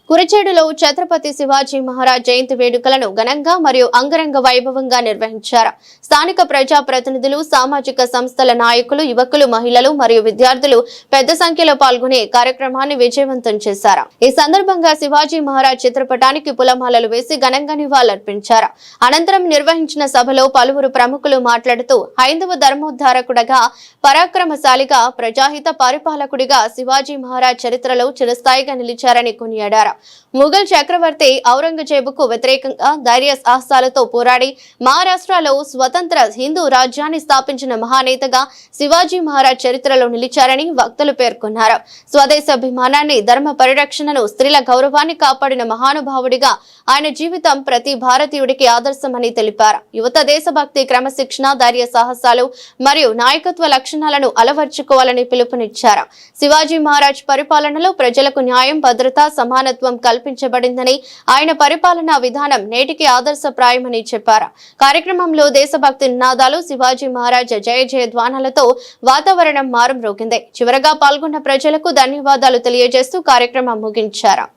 కురిచేడులో ఛత్రపతి శివాజీ మహారాజ్ జయంతి వేడుకలను ఘనంగా మరియు అంగరంగ వైభవంగా నిర్వహించారు. స్థానిక ప్రజా ప్రతినిధులు, సామాజిక సంస్థల నాయకులు, యువకులు, మహిళలు మరియు విద్యార్థులు పెద్ద సంఖ్యలో పాల్గొనే కార్యక్రమాన్ని విజయవంతం చేశారు. ఈ సందర్భంగా శివాజీ మహారాజ్ చిత్రపటానికి పూలమాలలు వేసి ఘనంగా నివాళులర్పించారు. అనంతరం నిర్వహించిన సభలో పలువురు ప్రముఖులు మాట్లాడుతూ హైందవ ధర్మోద్ధారకుడిగా, పరాక్రమశాలిగా, ప్రజాహిత పరిపాలకుడిగా శివాజీ మహారాజ్ చరిత్రలో చిరస్థాయిగా నిలిచారని కొనియాడారు. ముఘల్ చక్రవర్తి ఔరంగజేబుకు వ్యతిరేకంగా ధైర్య సాహసాలతో పోరాడి మహారాష్ట్రలో స్వతంత్ర హిందూ రాజ్యాన్ని స్థాపించిన మహానేతగా శివాజీ మహారాజ్ చరిత్రలో నిలిచారని వక్తలు పేర్కొన్నారు. స్వదేశాభిమానాన్ని, ధర్మ పరిరక్షణను, స్త్రీల గౌరవాన్ని కాపాడిన మహానుభావుడిగా ఆయన జీవితం ప్రతి భారతీయుడికి ఆదర్శమని తెలిపారు. యువత దేశభక్తి, క్రమశిక్షణ, ధైర్య సాహసాలు మరియు నాయకత్వ లక్షణాలను అలవర్చుకోవాలని పిలుపునిచ్చారు. శివాజీ మహారాజ్ పరిపాలనలో ప్రజలకు న్యాయం, భద్రత, సమానత్వం కల్పించబడిందని, ఆయన పరిపాలనా విధానం నేటికి ఆదర్శప్రాయమని చెప్పారు. కార్యక్రమంలో దేశభక్తి నినాదాలు, శివాజీ మహారాజ్ జయ జయధ్వానాలతో వాతావరణం మారుమ్రోగింది. చివరగా పాల్గొన్న ప్రజలకు ధన్యవాదాలు తెలియజేస్తూ కార్యక్రమం ముగించారు.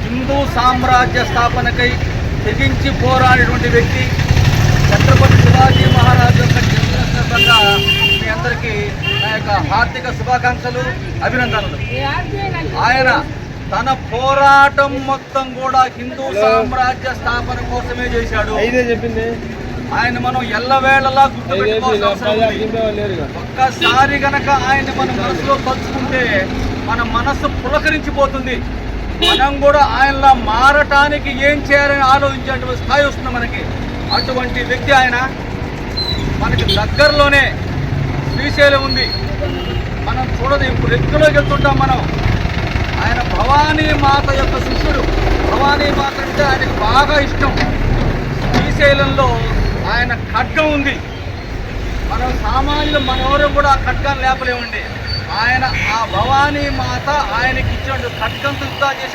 హిందూ సామ్రాజ్య స్థాపనకై తెగించి పోరాడినటువంటి వ్యక్తి ఛత్రపతి శివాజీ మహారాజ్ యొక్క జన్మదిన మీ అందరికీ నా యొక్క హార్దిక శుభాకాంక్షలు, అభినందనలు. ఆయన తన పోరాటం మొత్తం కూడా హిందూ సామ్రాజ్య స్థాపన కోసమే చేశాడు. ఆయన మనం ఎల్లవేళలా గుర్తుపెట్టుకోవాల్సిన అవసరం ఉంది. ఒక్కసారి గనక ఆయన మన మనసులో తలుచుకుంటే మన మనస్సు పులకరించిపోతుంది. మనం కూడా ఆయనలా మారటానికి ఏం చేయాలని ఆలోచించేటువంటి స్థాయి వస్తుంది మనకి. అటువంటి వ్యక్తి ఆయన. మనకి దగ్గరలోనే శ్రీశైలం ఉంది, మనం చూడదు. ఇప్పుడు ఎత్తులోకి వెళ్తుంటాం మనం. ఆయన భవానీ మాత యొక్క శిష్యుడు. భవానీ మాత అంటే ఆయనకు బాగా ఇష్టం. శ్రీశైలంలో ఆయన ఖడ్గం ఉంది. మనం సామాన్యులు మనెవరూ కూడా ఆ ఖడ్గాన్ని లేపలేమండి. ఆయన ఆ భవానీ మాత ఆయనకి ఇచ్చిన ఖడ్గంతో యుద్ధం చేసి